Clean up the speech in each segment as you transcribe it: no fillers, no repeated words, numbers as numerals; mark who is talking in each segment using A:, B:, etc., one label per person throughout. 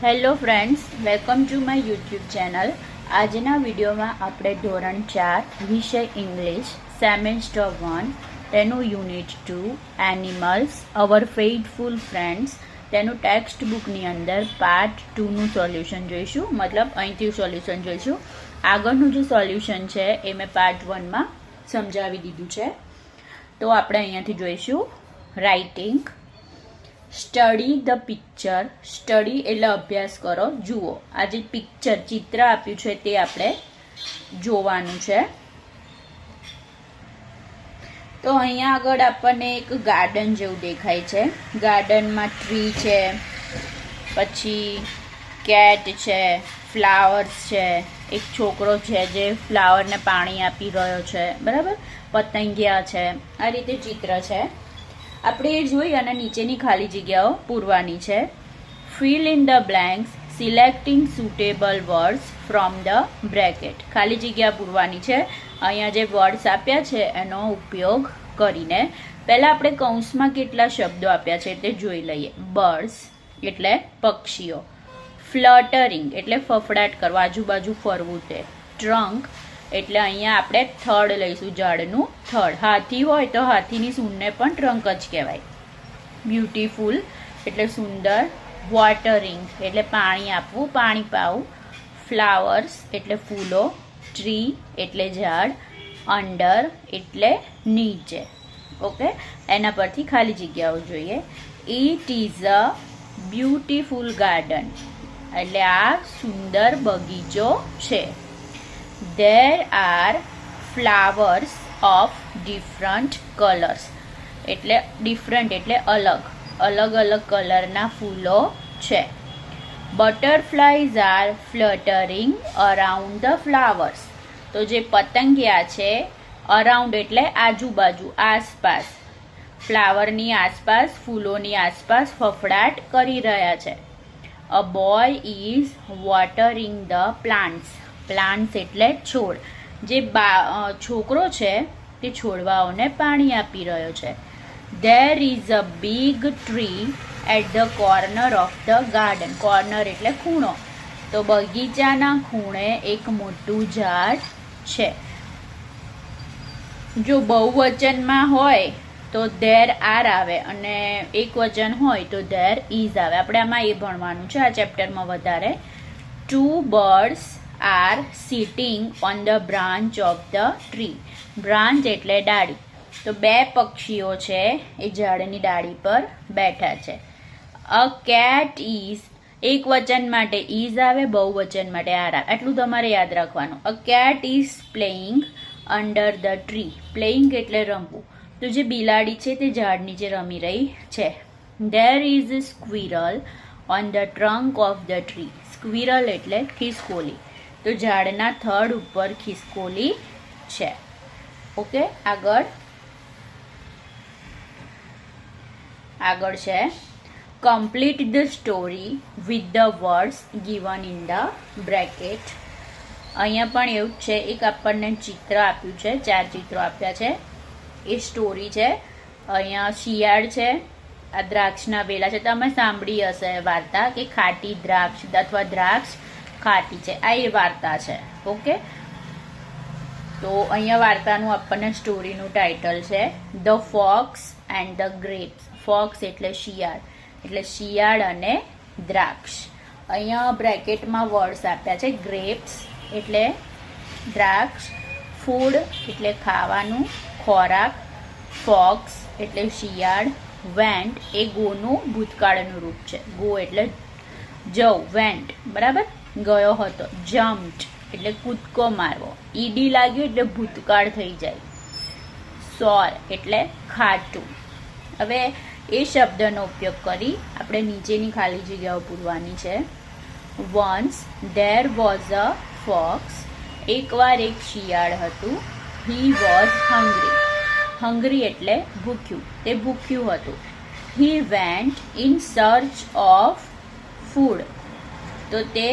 A: Hello friends, welcome to my YouTube channel. આજના વિડીયોમાં આપણે ધોરણ 4 વિષય ઇંગ્લિશ સેમેસ્ટર 1 તેનું યુનિટ 2 એનિમલ્સ અવર ફેઇથફુલ ફ્રેન્ડ્સ તેનું ટેક્સ્ટ બુકની અંદર પાર્ટ 2નું સોલ્યુશન જોઈશું. મતલબ અહીંથી સોલ્યુશન જોઈશું. આગળનું જે સોલ્યુશન છે એ મેં પાર્ટ 1માં સમજાવી દીધું છે. તો આપણે અહીંયાથી જોઈશું writing. Study the picture. Study એટલે અભ્યાસ કરો, જુઓ. આ જે પિક્ચર ચિત્ર આપ્યું છે તે આપણે જોવાનું છે. તો અહીંયા આગળ આપણને એક ગાર્ડન જેવું દેખાય છે. ગાર્ડનમાં ટ્રી છે, પછી કેટ છે, ફ્લાવર્સ છે, એક છોકરો છે જે ફ્લાવરને પાણી આપી રહ્યો છે, બરાબર. પતંગિયા છે, આ રીતે ચિત્ર છે. આપણે એ જોઈ અને નીચેની ખાલી જગ્યાઓ પૂરવાની છે. Fill in the blanks selecting suitable words from the bracket. ખાલી જગ્યા પૂરવાની છે. અહીંયા જે વર્ડ્સ આપ્યા છે એનો ઉપયોગ કરીને પહેલાં આપણે કૌંસમાં કેટલા શબ્દો આપ્યા છે તે જોઈ લઈએ. બર્ડ્સ એટલે પક્ષીઓ, ફ્લટરિંગ એટલે ફફડાટ કરવા, આજુબાજુ ફરવું તે, ટ્રંક એટલે અહીંયા આપણે થડ લઈશું, ઝાડનું થડ. હાથી હોય તો હાથીની સૂંઢને પણ ટ્રંક જ કહેવાય. બ્યુટીફુલ એટલે સુંદર, વોટરિંગ એટલે પાણી આપવું, પાણી પાવું, ફ્લાવર્સ એટલે ફૂલો, ટ્રી એટલે ઝાડ, અંડર એટલે નીચે. ઓકે, એના પરથી ખાલી જગ્યાઓ જોઈએ. It is a beautiful garden એટલે આ સુંદર બગીચો છે. There are flowers of different colors એટલે ડિફરન્ટ એટલે અલગ અલગ કલરના ફૂલો છે. Butterflies are fluttering around the flowers. તો જે પતંગિયા છે, અરાઉન્ડ એટલે આજુબાજુ, આસપાસ, ફ્લાવરની આસપાસ, ફૂલોની આસપાસ ફફડાટ કરી રહ્યા છે. A boy is watering the plants. Plants એટલે છોડ. જે છોકરો છે તે છોડવાઓને પાણી આપી રહ્યો છે. There is a big tree at the corner of the garden. Corner એટલે ખૂણો. તો બગીચાના ખૂણે એક મોટું ઝાડ છે. જો બહુવચનમાં હોય તો there are આવે અને એક વચન હોય તો there is આવે. આપણે આમાં એ ભણવાનું છે આ ચેપ્ટરમાં વધારે. Two birds are sitting on the branch of the tree. Branch એટલે ડાળી. તો બે પક્ષીઓ છે એ ઝાડની ડાળી પર બેઠા છે. અ કેટ ઇઝ, એક વચન માટે ઇઝ આવે, બહુવચન માટે આર આવે. એટલું તમારે યાદ રાખવાનું. A cat is playing under the tree. Playing એટલે રમવું. તો જે બિલાડી છે તે ઝાડ નીચે રમી રહી છે. There is a squirrel on the trunk of the tree. Squirrel એટલે ખિસકોલી. તો ઝાડના થડ ઉપર ખિસકોલી છે. ઓકે, આગળ છે complete the story with the words given in the bracket. અહીંયા પણ એવું જ છે. એક આપણને ચિત્ર આપ્યું છે, 4 ચિત્રો આપ્યા છે, એ સ્ટોરી છે. અહીંયા શિયાળ છે, આ દ્રાક્ષના વેલા છે. તમે સાંભળી હશે વાર્તા કે ખાટી દ્રાક્ષ અથવા દ્રાક્ષ ખાટી છે, આ એ વાર્તા છે. ઓકે, તો અહીંયા વાર્તાનું આપણને સ્ટોરીનું ટાઇટલ છે the fox and the grapes. Fox એટલે શિયાળ, એટલે શિયાળ અને દ્રાક્ષ. અહીંયા બ્રેકેટમાં વર્ડ્સ આપ્યા છે. ગ્રેપ્સ એટલે દ્રાક્ષ, ફૂડ એટલે ખાવાનું, ખોરાક, ફોક્સ એટલે શિયાળ, વેન્ટ એ ગોનું ભૂતકાળનું રૂપ છે. ગો એટલે જવ, વેન્ટ બરાબર, ગયો હતો. જમ્પ્ડ એટલે કૂદકો મારવો. ઈડી લાગ્યું એટલે ભૂતકાળ થઈ જાય. સોર એટલે ખાટું. હવે એ શબ્દનો ઉપયોગ કરી આપણે નીચેની ખાલી જગ્યાઓ પૂરવાની છે. Once there was a fox. એકવાર એક શિયાળ હતું. He was hungry. હંગ્રી એટલે ભૂખ્યું, તે ભૂખ્યું હતું. He went in search of food. તો તે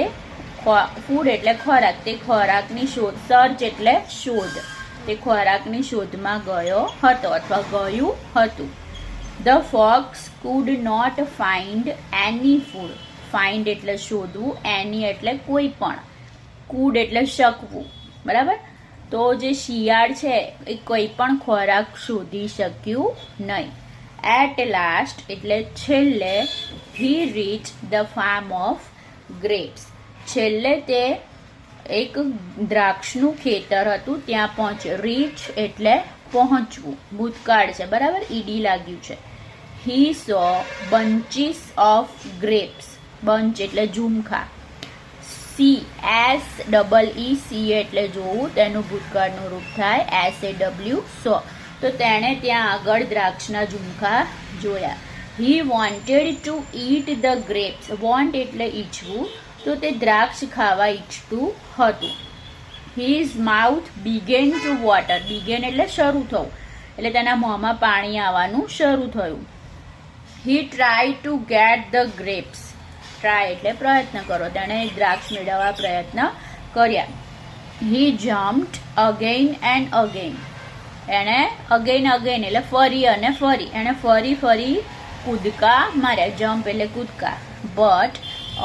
A: ફૂડ એટલે ખોરાક, તે ખોરાકની શોધ, સર્ચ એટલે શોધ, તે ખોરાકની શોધમાં ગયો હતો અથવા ગયું હતું. The fox could not find any food. Find એટલે શોધવું, એની એટલે કોઈ પણ, કુડ એટલે શકવું, બરાબર. તો જે શિયાળ છે એ કોઈ પણ ખોરાક શોધી શક્યું નહીં. એટ લાસ્ટ એટલે છેલ્લે, he reach the farm of grapes, છેલ્લે તે એક દ્રાક્ષનું ખેતર હતું ત્યાં પહોંચ્યો. રીચ એટલે પહોંચવું, ભૂતકાળ છે, બરાબર, ઈડી લાગ્યું છે. હી સો બંચીસ ઓફ ગ્રેપ્સ, બંચ એટલે ઝુમખા. CSEE એટલે જોવું, તેનું ભૂતકાળનું રૂપ થાય SAW, સો. તો તેણે ત્યાં આગળ દ્રાક્ષના ઝુમખા જોયા. He wanted to eat the grapes, want એટલે ઈચ્છવું, તો તે દ્રાક્ષ ખાવા ઈચ્છતું હતું. His mouth began to water, began એટલે શરૂ થવું, એટલે તેના મોંમાં પાણી આવવાનું શરૂ થયું. He try to get the grapes, try એટલે પ્રયત્ન કરો, તેણે દ્રાક્ષ મેળવવા પ્રયત્ન કર્યા. He jumped again and again, એણે અગેન અગેન એટલે ફરી અને ફરી, એણે ફરી ફરી કૂદકા માર્યા, જમ્પ એટલે કૂદકા. બટ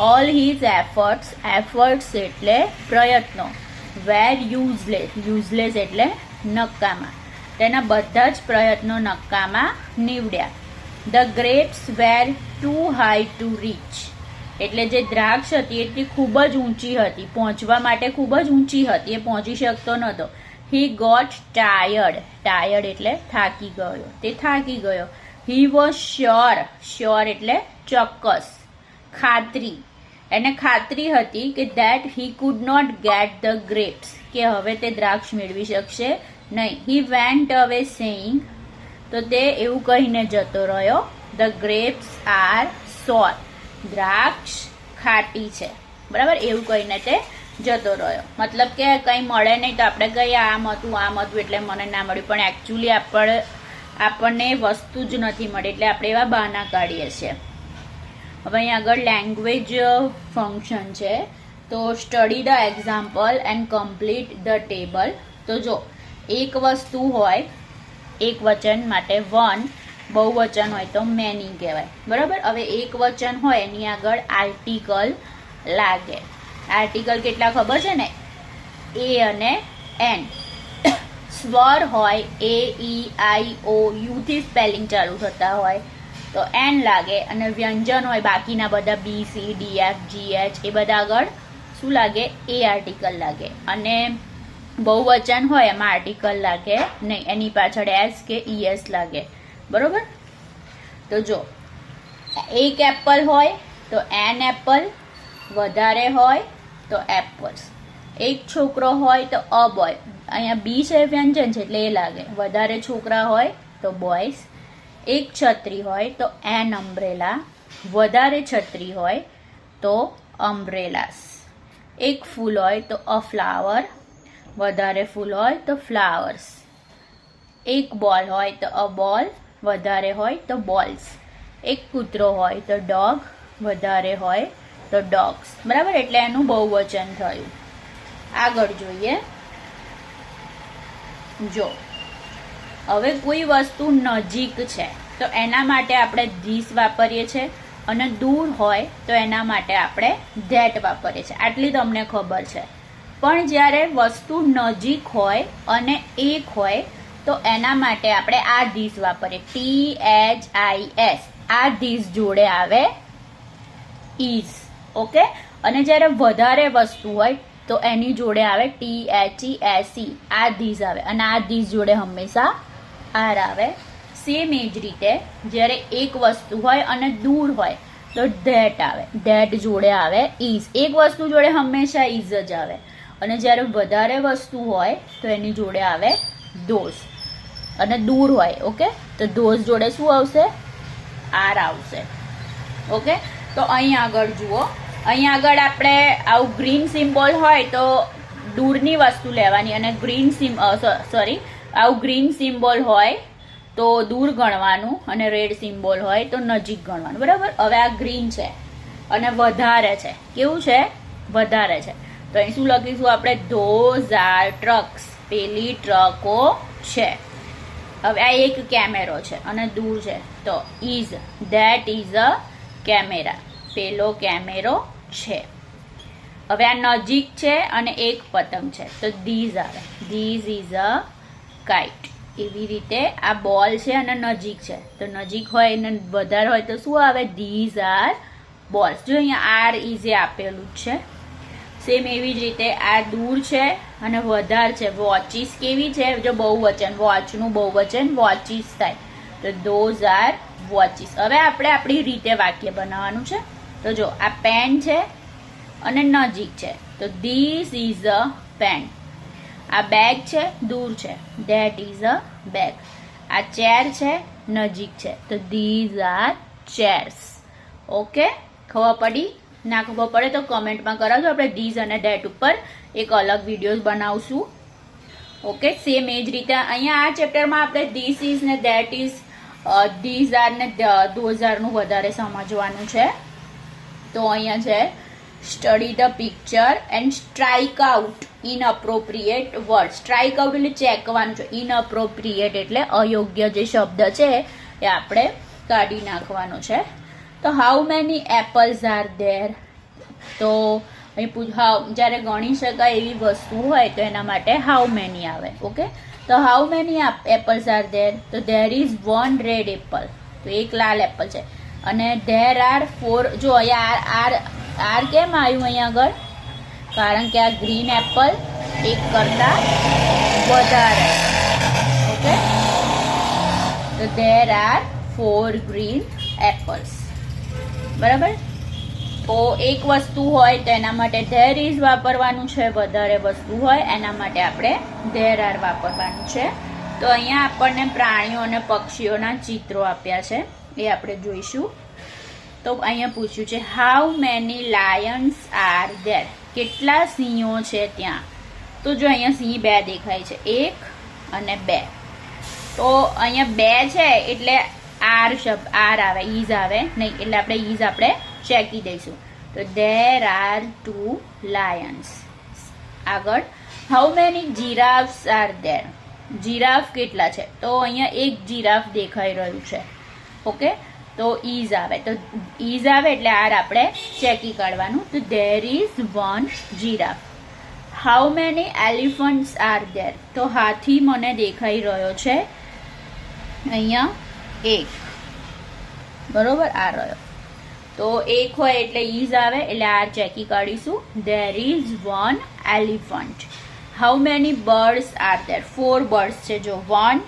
A: ઓલ હિઝ એફર્ટ્સ એટલે પ્રયત્નો, વેર યુઝલેસ, યુઝલેસ એટલે નકામા, તેના બધા જ પ્રયત્નો નકામા નીવડ્યા. The grapes were too high to reach, એટલે જે દ્રાક્ષ હતી એ ખૂબ જ ઊંચી હતી, પહોંચવા માટે ખૂબ જ ઊંચી હતી, એ પહોંચી શકતો નહોતો. હી ગોટ ટાયર્ડ, ટાયર્ડ એટલે થાકી ગયો, તે થાકી ગયો. હી વોઝ શ્યોર, શ્યોર એટલે ચોક્કસ, ખાતરી, એને ખાતરી હતી કે that he could not get the grapes, કે હવે તે દ્રાક્ષ મેળવી શકશે નહીં. હી વેન્ટ અવે સેઇંગ, તો તે એવું કહીને જતો રહ્યો, ધ ગ્રેપ્સ આર સોર, દ્રાક્ષ ખાટી છે, બરાબર, એવું કહીને તે જતો રહ્યો. મતલબ કે કંઈ મળે નહીં તો આપણે કહીએ આમ હતું એટલે મને ના મળ્યું, પણ એકચ્યુઅલી આપણને વસ્તુ જ નથી મળી, એટલે આપણે એવા બહાના કાઢીએ છીએ. હવે અહીં આગળ લેંગ્વેજ ફંક્શન છે, તો study the example and complete the table. તો જો એક વસ્તુ હોય, એક વચન માટે વન, બહુવચન હોય તો મેની કહેવાય, બરાબર. હવે એક વચન હોય એની આગળ આર્ટિકલ લાગે. આર્ટિકલ કેટલા ખબર છે ને, એ અને એન. સ્વર હોય AEIOU થી સ્પેલિંગ ચાલુ થતા હોય તો એન લાગે, અને વ્યંજન હોય બાકીના બધા BCDFGH એ બધા આગળ શું લાગે, એ આર્ટિકલ લાગે. અને બહુવચન હોય એમાં આર્ટિકલ લાગે નહીં, એની પાછળ એસ કે ES લાગે, બરોબર. તો જો એક એપલ હોય તો એન એપલ, વધારે હોય તો એપલ્સ. એક છોકરો હોય તો અ બોય, અહીંયા બી છે વ્યંજન છે એટલે એ લાગે. વધારે છોકરા હોય તો બોયઝ. એક છત્રી હોય તો એન અમ્બ્રેલા, વધારે છત્રી હોય તો અમ્બ્રેલાસ. એક ફૂલ હોય તો અ ફ્લાવર, વધારે ફૂલ હોય તો ફ્લાવર્સ. એક બોલ હોય તો અ બોલ, વધારે હોય તો બોલ્સ. એક કૂતરો હોય તો ડોગ, વધારે હોય તો ડોગ્સ, બરાબર. એટલે એનું બહુવચન થયું. આગળ જોઈએ, જો હવે કોઈ વસ્તુ નજીક છે તો એના માટે આપણે ધીસ વાપરીએ છીએ, અને દૂર હોય તો એના માટે આપણે ધેટ વાપરીએ છીએ, આટલી તમને ખબર છે. પણ જ્યારે વસ્તુ નજીક હોય અને એક હોય તો એના માટે આપણે આ ધીસ વાપરીએ, THIS. આ ધીસ જોડે આવે ઇઝ, ઓકે. અને જ્યારે વધારે વસ્તુ હોય તો એની જોડે આવે THESE, આ ધીસ આવે, અને આ ધીસ જોડે હંમેશા આર આવે. સેમ એ જ રીતે જ્યારે એક વસ્તુ હોય અને દૂર હોય તો ધેટ આવે, ધેટ જોડે આવે ઇઝ. એક વસ્તુ જોડે હંમેશા ઇઝ જ આવે, અને જ્યારે વધારે વસ્તુ હોય તો એની જોડે આવે ધોઝ, અને દૂર હોય, ઓકે, તો ધોઝ જોડે શું આવશે, આર આવશે, ઓકે. તો અહીં આગળ જુઓ, અહીં આગળ આપણે આવું ગ્રીન સિમ્બોલ હોય તો દૂરની વસ્તુ લેવાની, અને આવું ગ્રીન સિમ્બોલ હોય તો દૂર ગણવાનું, અને રેડ સિમ્બોલ હોય તો નજીક ગણવાનું, બરાબર. હવે આ ગ્રીન છે અને વધારે છે, કેવું છે, વધારે છે, તો અહીં શું લખીશું આપણે, ધોઝ આર ટ્રક્સ, પેલી ટ્રકો છે. હવે આ એક કેમેરો છે અને દૂર છે તો is, that is a camera. પેલો કેમેરો છે. હવે આ નજીક છે અને એક પતંગ છે તો ધીઝ આવે, ધીઝ ઇઝ અ કાઇટ. એવી રીતે આ બોલ છે અને નજીક છે તો નજીક હોય અને વધારે હોય તો શું આવે? These are balls. જો અહીંયા આર ઇઝ એ આપેલું જ છે. સેમ એવી જ રીતે આ દૂર છે અને વધારે છે. વોચિસ કેવી છે? જો બહુવચન, વોચનું બહુવચન વોચિસ થાય તો ધોઝ આર વોચિસ. હવે આપણે આપણી રીતે વાક્ય બનાવવાનું છે. તો જો આ પેન છે અને નજીક છે તો ધીસ ઇઝ અ પેન. આ બેગ છે, દૂર છે, ધેટ ઇઝ અ બેગ. આ ચેર છે, નજીક છે તો ધીઝ આર ચેર્સ. ઓકે, ખબર પડી? ના ખબર પડે તો કમેન્ટમાં કરાવજો. આપણે ધીઝ અને ધેટ ઉપર એક અલગ વિડીયો બનાવશું. ઓકે, સેમ એ જ રીતે અહીંયા આ ચેપ્ટરમાં આપણે ધીસ ઇઝ ને ધેટ ઇઝ, ધીઝ આર ને ધોઝ આર નું વધારે સમજવાનું છે. તો અહીંયા છે study the picture and strike out inappropriate word. Strike out એટલે ચેક કરવાનું છે. ઇનઅપ્રોપ્રિએટ એટલે અયોગ્ય જે શબ્દ છે એ આપણે કાઢી નાખવાનો છે. તો how many apples are there? તો અહીં જ્યારે ગણી શકાય એવી વસ્તુ હોય તો એના માટે હાઉ મેની આવે. ઓકે, તો how many apples are there? તો ધેર ઇઝ 1 રેડ એપલ. તો એક લાલ એપલ છે. અને ધેર આર 4. જો અહીંયા આર કેમ આવ્યું અહીંયા આગળ? કારણ કે આ ગ્રીન એપલ એક કરતા વધારે. ઓકે, તો ધેર આર 4 ગ્રીન એપલ્સ. બરાબર? તો એક વસ્તુ હોય તો એના માટે ધેર ઇઝ વાપરવાનું છે. વધારે વસ્તુ હોય એના માટે આપણે ધેર આર વાપરવાનું છે. તો અહીંયા આપણને પ્રાણીઓ અને પક્ષીઓના ચિત્રો આપ્યા છે, એ આપણે જોઈશું. તો અહીંયા પૂછ્યું છે how many Lions are there? કેટલા સિંહો છે ત્યાં? તો જો અહીંયા સિંહ 2 દેખાય છે, 1 અને 2. તો અહીંયા 2 છે એટલે આર શબ્દ આર આવે, ઇઝ આવે નહીં, એટલે આપણે ઇઝ આપણે ચેકી દઈશું. તો ધેર આર 2 લાયન્સ. આગળ how many giraffes are there? Giraffe કેટલા છે? તો અહીંયા એક જીરાફ દેખાઈ રહ્યું છે. ઓકે, તો ઇઝ આવે, તો ઇઝ આવે એટલે આર આપણે ચેકી કાઢવાનું. તો there is 1 giraffe. How many elephants are there? તો હાથી મને દેખાઈ રહ્યો છે અહીંયા 1. બરોબર, આ રહ્યો. તો 1 હોય એટલે ઇઝ આવે એટલે આર ચેકી કાઢીશું. There is 1 elephant. How many birds are there? 4 birds છે. જો 1,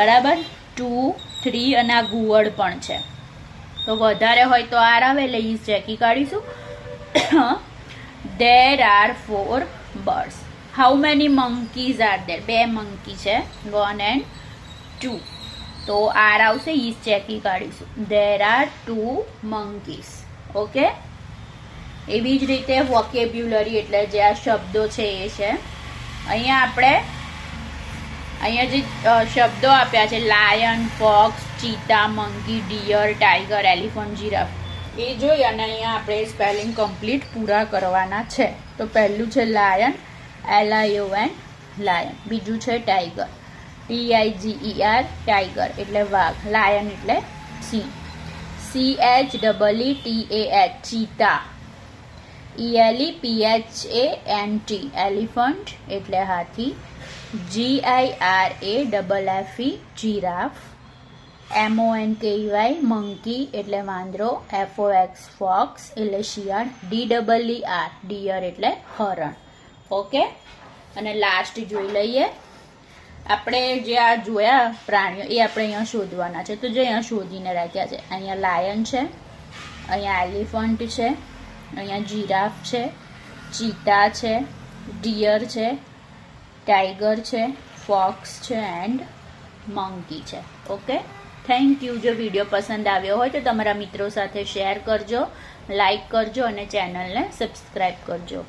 A: બરાબર, 2, 3 અને આ ઘુવડ પણ છે. તો વધારે હોય તો આર આવે એટલે ઇઝ ચેકી કાઢીશું. There are 4 birds. How many monkeys are there? 2 monkey છે, 1 and 2. તો આર આવશે, ઇઝ ચેકી કાઢીશું. There are 2 monkeys. ઓકે, એવી જ રીતે વોકેબ્યુલરી એટલે જે આ શબ્દો છે એ છે. અહીંયા જે શબ્દો આપ્યા છે lion, fox, cheetah, monkey, deer, tiger, elephant, giraffe, એ જોઈ અને અહીંયા આપણે સ્પેલિંગ કમ્પ્લીટ પૂરા કરવાના છે. તો પહેલું છે લાયન, LION લાયન. બીજું છે ટાઈગર, TIGER ટાઈગર એટલે વાઘ. લાયન એટલે સિંહ. CHEETAH ચીતા. ELEPHANT એલિફન્ટ એટલે હાથી. GIRAFFE giraffe. MONKEY મંકી એટલે વાંદરો. FOX ફોક્સ એટલે શિયાળ. DEER ડિયર એટલે હરણ. ઓકે, અને લાસ્ટ જોઈ લઈએ આપણે જે આ જોયા પ્રાણીઓ એ આપણે અહીંયા શોધવાના છે. તો જે અહીંયા શોધીને રાખ્યા છે, અહીંયા લાયન છે, અહીંયા એલિફન્ટ છે, અહીંયા જીરાફ છે, ચીતા છે, ડિયર છે, ટાઈગર છે, ફોક્સ છે એન્ડ મંકી છે. Okay, thank you. જો વિડીયો પસંદ આવ્યો હોય તો તમારા મિત્રો સાથે શેર કરજો, લાઈક કરજો અને ચેનલને સબસ્ક્રાઈબ કરજો.